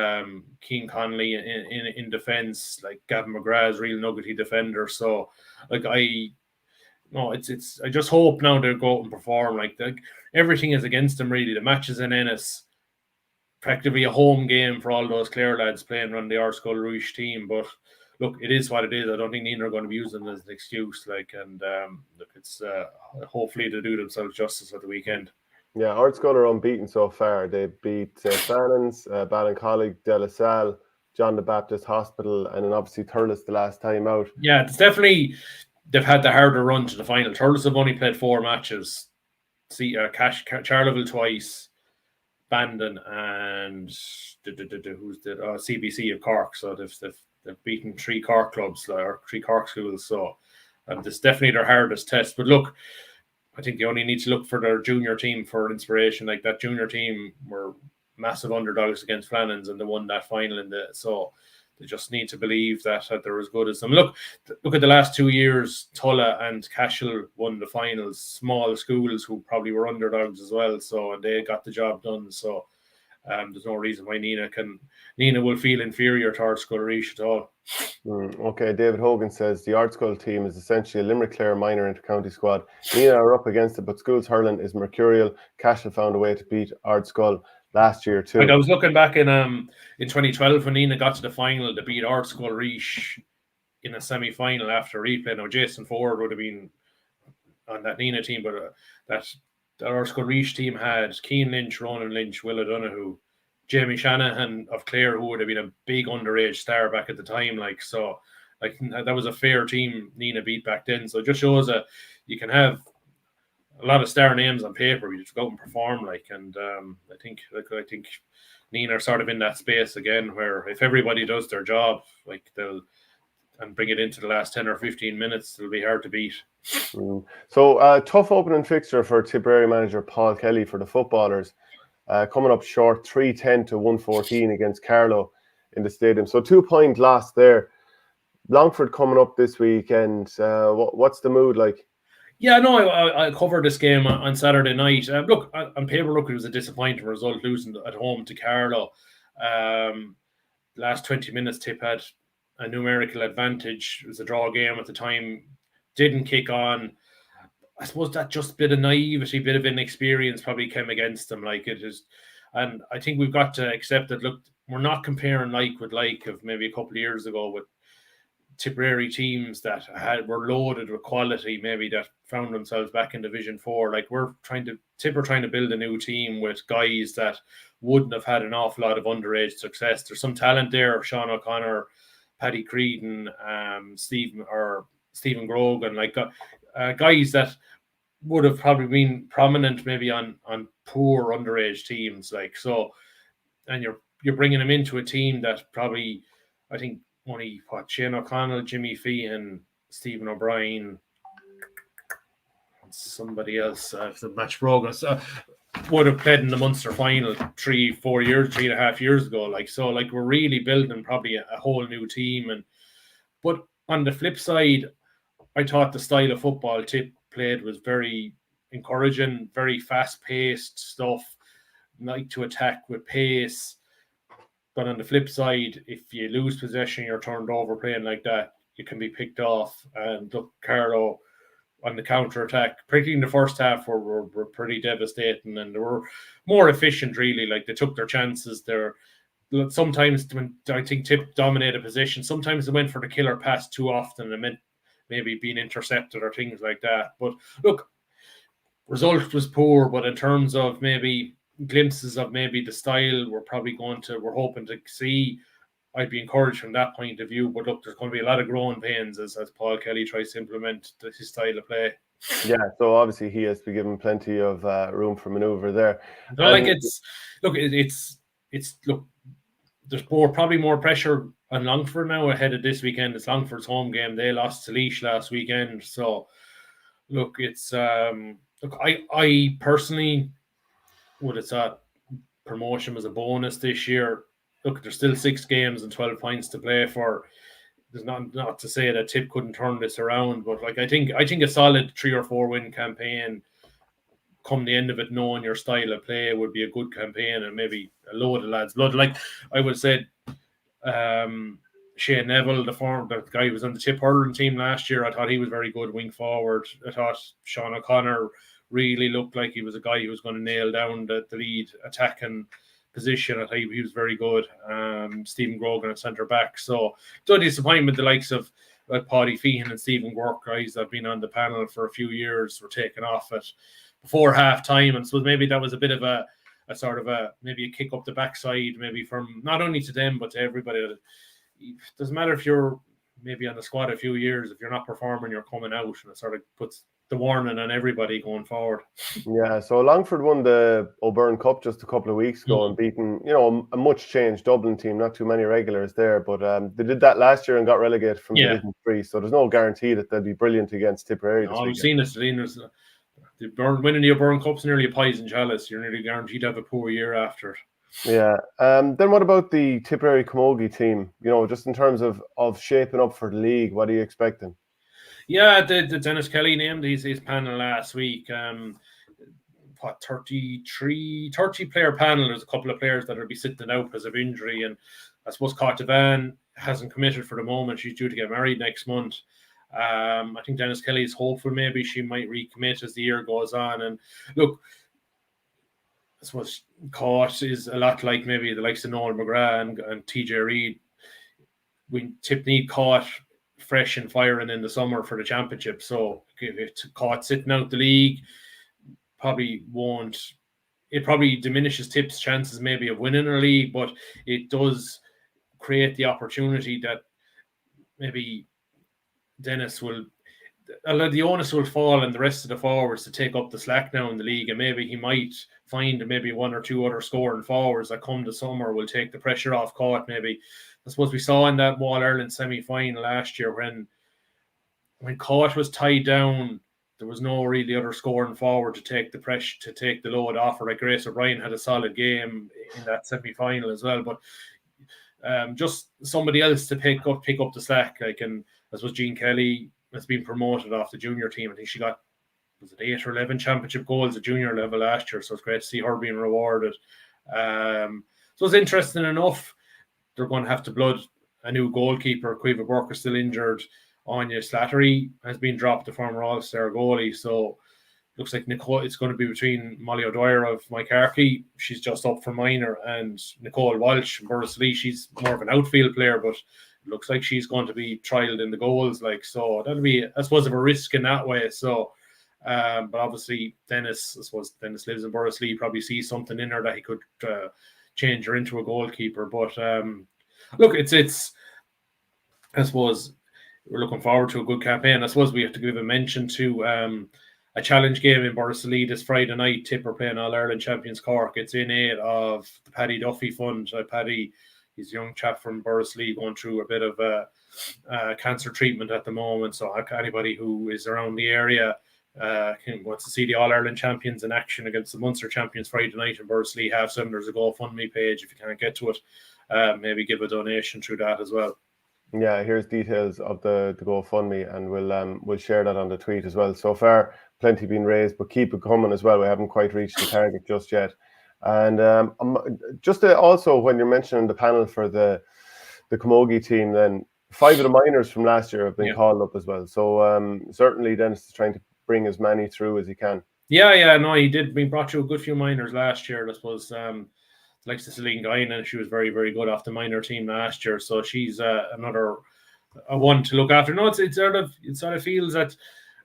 Keane Connolly in defence, like Gavin McGrath's real nuggety defender. So like I just hope now they'll go out and perform. Like everything is against them really. The matches in Ennis. Practically a home game for all those Clare lads playing around the Ardscoil Reach team, but look, it is what it is. I don't think Nina are going to be using it as an excuse. Like, and look, it's hopefully to do themselves justice at the weekend. Yeah, Ardscoil are unbeaten so far. They beat Flannans, Ballincollig, De La Salle, John the Baptist Hospital, and then obviously Thurles the last time out. Yeah, it's definitely they've had the harder run to the final. Thurles have only played 4 matches. See, Charleville twice, Bandon, and who's the CBC of Cork. So they've beaten 3 Cork clubs or 3 Cork schools. So it's definitely their hardest test. But look, I think they only need to look for their junior team for inspiration. Like that junior team were massive underdogs against Flannans and they won that final so they just need to believe that they're as good as them. Look at the last 2 years. Tulla and Cashel won the finals. Small schools who probably were underdogs as well. So and they got the job done. So there's no reason why Nina will feel inferior to Ardscoil Reach at all. Okay, David Hogan says the Ardscoil team is essentially a Limerick Clare minor intercounty squad. Nina are up against it, but schools hurling is mercurial. Cashel found a way to beat Ardscoil last year too. Like I was looking back in 2012 when Nina got to the final to beat Ardscoil Reach in a semi-final after replay. Now Jason Ford would have been on that Nina team, but that Ardscoil Reach team had Keane Lynch, Ronan Lynch, Will O'Donoghue, Jamie Shanahan of Clare, who would have been a big underage star back at the time. That was a fair team Nina beat back then. So it just shows that you can have a lot of star names on paper. You just go out and perform. I think Nina are sort of in that space again, where if everybody does their job, they'll and bring it into the last 10 or 15 minutes, it'll be hard to beat. So tough opening fixture for Tipperary manager Paul Kelly for the footballers. Coming up short, 3-10 to 1-14 against Carlow in the stadium. So 2-point loss there. Longford coming up this weekend. What's the mood like? Yeah, no, I covered this game on Saturday night. Look, on paper, it was a disappointing result, losing at home to Carlow. Last 20 minutes, Tip had a numerical advantage. It was a draw game at the time. Didn't kick on. I suppose that just bit of naivety, bit of inexperience probably came against them. And I think we've got to accept that. Look, we're not comparing like with like of maybe a couple of years ago with Tipperary teams that were loaded with quality, maybe that found themselves back in Division 4. Tip are trying to build a new team with guys that wouldn't have had an awful lot of underage success. There's some talent there: Sean O'Connor, Paddy Creedon, Stephen Grogan, guys that would have probably been prominent maybe on poor underage teams. And you're bringing them into a team that probably, I think, only Shane O'Connell, Jimmy Feehan, Stephen O'Brien, somebody else, the match progress, would have played in the Munster final 3.5 years ago. We're really building probably a whole new team. But on the flip side, I thought the style of football Tip played was very encouraging, very fast-paced stuff, like to attack with pace. But on the flip side, if you lose possession, you're turned over playing like that, you can be picked off. And look, Carlow on the counter-attack, particularly in the first half, were pretty devastating, and they were more efficient, really. They took their chances. Sometimes when I think Tip dominated position, sometimes they went for the killer pass too often and meant maybe being intercepted or things like that. But look, result was poor, but in terms of maybe glimpses of maybe the style we're hoping to see, I'd be encouraged from that point of view. But look, there's going to be a lot of growing pains as Paul Kelly tries to implement his style of play. Yeah, so obviously he has to be given plenty of room for manoeuvre there. There's probably more pressure on Longford now ahead of this weekend. It's Longford's home game. They lost to Laois last weekend. So look, it's I personally would have thought promotion was a bonus this year. Look, there's still 6 games and 12 points to play for. There's not to say that Tip couldn't turn this around, but I think a solid 3 or 4 win campaign, come the end of it, knowing your style of play, would be a good campaign, and maybe a load of lads' blood. I would say, Shane Neville, the guy who was on the Tip hurling team last year, I thought he was very good wing forward. I thought Sean O'Connor really looked like he was a guy who was going to nail down the lead attacking position. I think he was very good. Stephen Grogan at centre back. So disappointment, the likes of Paddy Feehan and Stephen Quirk, guys that have been on the panel for a few years, were taken off at before half time, and so maybe that was a bit of a sort of maybe a kick up the backside, maybe from not only to them but to everybody. It doesn't matter if you're maybe on the squad a few years, if you're not performing, you're coming out, and it sort of puts the warning on everybody going forward. Yeah, so Longford won the O'Byrne Cup just a couple of weeks ago and beaten, a much changed Dublin team, not too many regulars there, but they did that last year and got relegated from Division 3, so there's no guarantee that they'll be brilliant against Tipperary this weekend. I've seen it. Winning the O'Byrne Cup's nearly a poison chalice. You're nearly guaranteed to have a poor year after it. Yeah. Then what about the Tipperary camogie team? Just in terms of shaping up for the league, what are you expecting? Yeah, the Dennis Kelly named his panel last week. 30 player panel. There's a couple of players that will be sitting out because of injury, and I suppose Cottivan hasn't committed for the moment. She's due to get married next month. I think Dennis Kelly is hopeful maybe she might recommit as the year goes on. And look, I suppose Cott is a lot like maybe the likes of Noel McGrath and TJ Reid. We need Cott fresh and firing in the summer for the championship. So if Cott sitting out the league, probably won't. It probably diminishes Tip's chances maybe of winning a league, but it does create the opportunity that maybe Dennis will. The onus will fall on the rest of the forwards to take up the slack now in the league, and maybe he might find maybe one or two other scoring forwards that come the summer will take the pressure off Cott. Maybe I suppose we saw in that All-Ireland semi-final last year when Cott was tied down, there was no really other scoring forward to take the pressure, to take the load off her. Like Grace O'Brien had a solid game in that semi-final as well, but just somebody else to pick up the slack. And I suppose Jean Kelly has been promoted off the junior team. I think she got, was it 8 or 11 championship goals at junior level last year, so it's great to see her being rewarded. So it's interesting enough. They're going to have to blood a new goalkeeper. Caoimhe Burke is still injured. Anya Slattery has been dropped, the former All-Star goalie. So looks like Nicole. It's going to be between Molly O'Dwyer of Mike Harty. She's just up for minor, and Nicole Walsh from Borrisley. She's more of an outfield player, but it looks like she's going to be trialled in the goals. So that'll be, I suppose, of a risk in that way. So, but obviously Dennis lives in Borrisley. Probably sees something in her that he could change her into a goalkeeper. But look, it's. I suppose we're looking forward to a good campaign. I suppose we have to give a mention to a challenge game in Borrisley this Friday night. Tipper playing All-Ireland champions Cork. It's in aid of the Paddy Duffy Fund. Paddy, he's a young chap from Borrisley going through a bit of cancer treatment at the moment. So anybody who is around the area wants to see the All-Ireland champions in action against the Munster champions Friday night in Borrisley, there's a GoFundMe page. If you can't get to it, maybe give a donation through that as well. Yeah, here's details of the GoFundMe, and we'll share that on the tweet as well. So far, plenty been raised, but keep it coming as well. We haven't quite reached the target just yet. And also, when you're mentioning the panel for the camogie team, then 5 of the minors from last year have been called up as well. So certainly Dennis is trying to bring as many through as he can. Yeah, no, he did. We brought you a good few minors last year. I suppose like Celine Guyan, and she was very, very good off the minor team last year. So she's another one to look after. No, it sort of feels that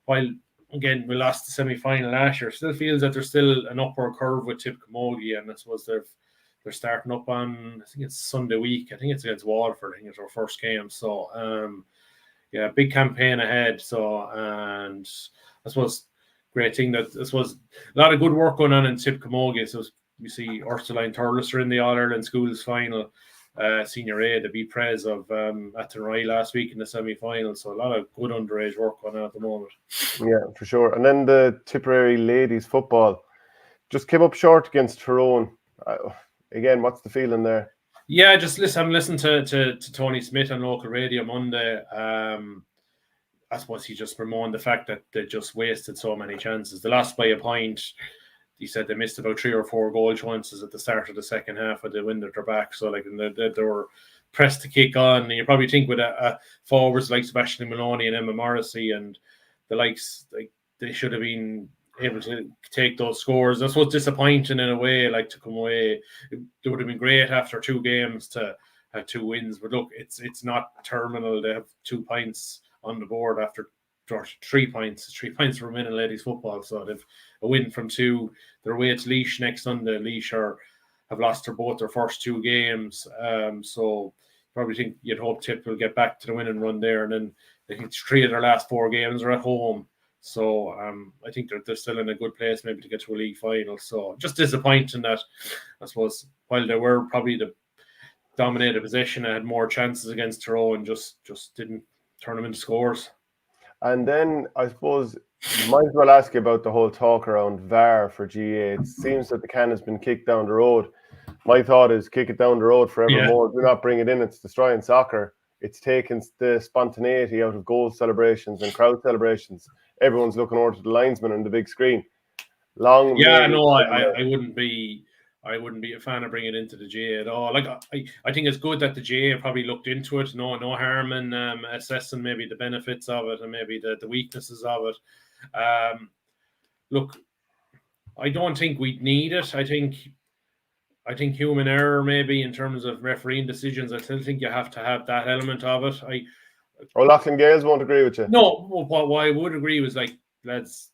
while again we lost the semi-final last year, still feels that there's still an upward curve with Tip camogie, and I suppose they're starting up on, I think it's Sunday week. I think it's against Waterford. I think it's our first game. So big campaign ahead. So, and I suppose great thing that I suppose a lot of good work going on in Tip camogie. So we see Ursuline Thurles in the All-Ireland Schools final, Senior A, the B-Prez of Athenry last week in the semi-final. So a lot of good underage work going on at the moment. Yeah, for sure. And then the Tipperary ladies football just came up short against Tyrone. Again, what's the feeling there? Yeah, I'm listening to Tony Smith on local radio Monday. I suppose he just bemoaned the fact that they just wasted so many chances. They lost by a point. He said they missed about 3 or 4 goal chances at the start of the second half of the wind at their back. So they were pressed to kick on. And you probably think with forwards like Sebastian Maloney and Emma Morrissey and the likes, like they should have been able to take those scores. That's what's disappointing in a way, like to come away. It would have been great after 2 games to have 2 wins. But look, it's not terminal. They have 2 points on the board after 3 points. 3 points for men in ladies football. So they've a win from 2. They're away to Laois next Sunday. Laois have lost both their first 2 games. So probably think you'd hope Tip will get back to the winning run there. And then I think 3 of their last 4 games are at home. So I think they're still in a good place maybe to get to a league final. So just disappointing that, I suppose, while they were probably the dominated possession and had more chances against Tyrone, just didn't turn them into scores. And then I suppose might as well ask you about the whole talk around VAR for GA. It seems that the can has been kicked down the road. My thought is kick it down the road forevermore. Do not bring it in. It's destroying soccer. It's taken the spontaneity out of goal celebrations and crowd celebrations. Everyone's looking over to the linesman on the big screen. I wouldn't be a fan of bringing it into the GA at all. Like I think it's good that the GA probably looked into it. No harm in assessing maybe the benefits of it and maybe the weaknesses of it. Look, I don't think we'd need it. I think human error maybe in terms of refereeing decisions. I still think you have to have that element of it. Lachlan Gales won't agree with you. No, what I would agree was like, let's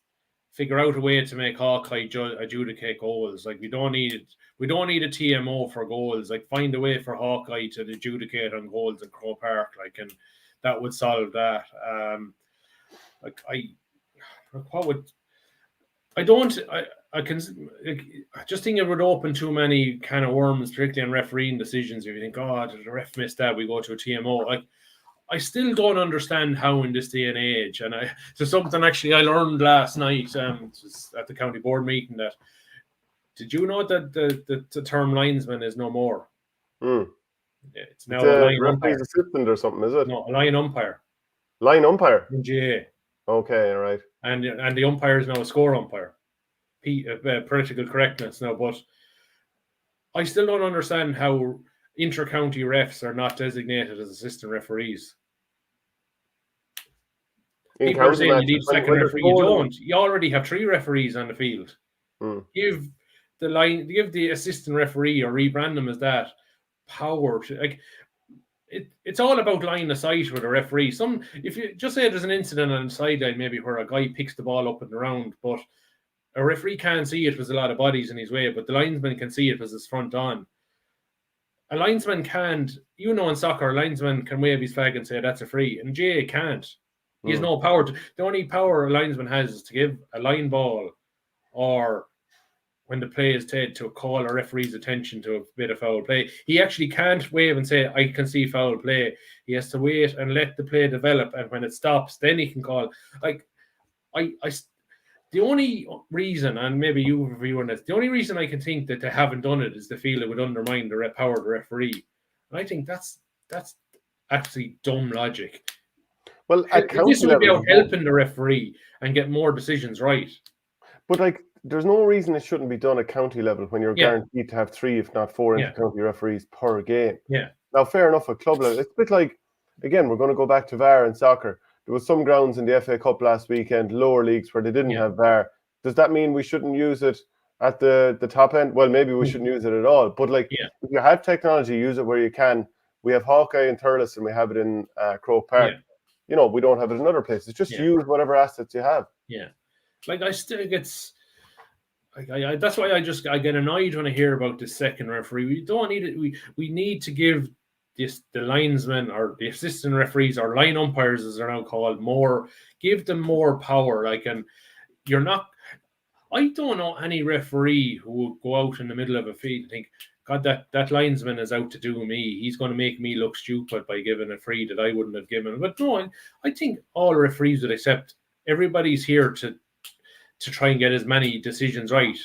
figure out a way to make Hawkeye adjudicate goals. Like we don't need a TMO for goals. Like find a way for Hawkeye to adjudicate on goals in Croke Park. Like, and that would solve that. I just think it would open too many kind of worms, particularly on refereeing decisions. If you think, oh, the ref missed that, we go to a TMO. Like, I still don't understand how in this day and age, and so something actually I learned last night at the county board meeting that, did you know that the term linesman is no more? It's now a line umpire. Assistant or something, is it? No, a line umpire. Line umpire? In GA. Okay, all right. And the umpire is now a score umpire. Political correctness now, but I still don't understand how inter-county refs are not designated as assistant referees. People are saying you need a second referee. You don't. You already have 3 referees on the field. Give the assistant referee, or rebrand them as that, power. It's all about line of sight with a referee. If you just say there's an incident on the sideline, maybe where a guy picks the ball up and around, but a referee can't see it because a lot of bodies in his way, but the linesman can see it because it's front on. A linesman can't, in soccer, a linesman can wave his flag and say that's a free, and GA can't. He has no power. The only power a linesman has is to give a line ball, or when the play is taken, to call a referee's attention to a bit of foul play. He actually can't wave and say, I can see foul play. He has to wait and let the play develop, and when it stops, then he can call. Like, the only reason, and maybe you review on this, the only reason I can think that they haven't done it is to feel it would undermine the power of the referee. And I think that's actually dumb logic. Well, this would be about helping the referee and get more decisions right. But there's no reason it shouldn't be done at county level when you're guaranteed to have 3, if not 4, inter-county referees per game. Yeah. Now, fair enough at club level. It's a bit like, again, we're going to go back to VAR in soccer. There was some grounds in the FA Cup last weekend, lower leagues, where they didn't have VAR. Does that mean we shouldn't use it at the top end? Well, maybe we shouldn't use it at all. But if you have technology, use it where you can. We have Hawkeye in Thurles and we have it in Croke Park. We don't have it in other places. Just use whatever assets you have. Yeah. I still gets... that's why I get annoyed when I hear about the second referee. We don't need it. We need to give the linesmen, or the assistant referees, or line umpires as they're now called, give them more power. I don't know any referee who would go out in the middle of a field and think, God, that linesman is out to do me. He's going to make me look stupid by giving a free that I wouldn't have given. But no, I think all referees would accept everybody's here to try and get as many decisions right.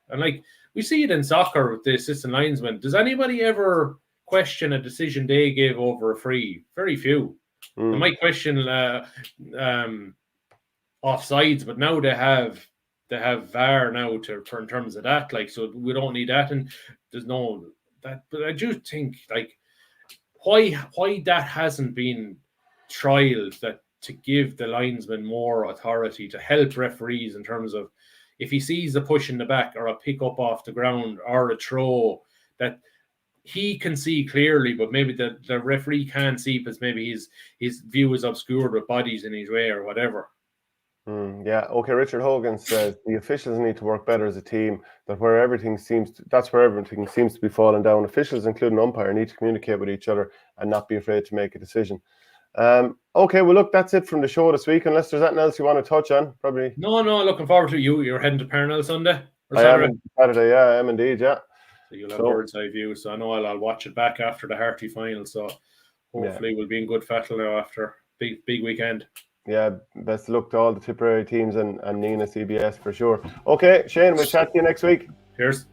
And we see it in soccer with the assistant linesman. Does anybody ever question a decision they gave over a free? Very few. They might question offsides, but now they have VAR now in terms of that. So we don't need that, and there's no that. But I do think why that hasn't been trialed, that to give the linesman more authority to help referees in terms of if he sees a push in the back or a pick up off the ground or a throw that he can see clearly, but maybe the referee can't see because maybe his view is obscured with bodies in his way or whatever. Yeah. Okay. Richard Hogan says the officials need to work better as a team. That's where everything seems to be falling down. Officials, including umpire, need to communicate with each other and not be afraid to make a decision. Okay. Well, look, that's it from the show this week. Unless there's anything else you want to touch on, probably. No. Looking forward to you. You're heading to Parnell Sunday or I Saturday? am Saturday. Yeah, I am indeed. Yeah. So you'll have bird's eye view. So I know I'll watch it back after the Harty final. So hopefully we'll be in good fettle now after big weekend. Yeah, best of luck to all the Tipperary teams and Nina CBS for sure. Okay, Shane, we'll chat to you next week. Cheers.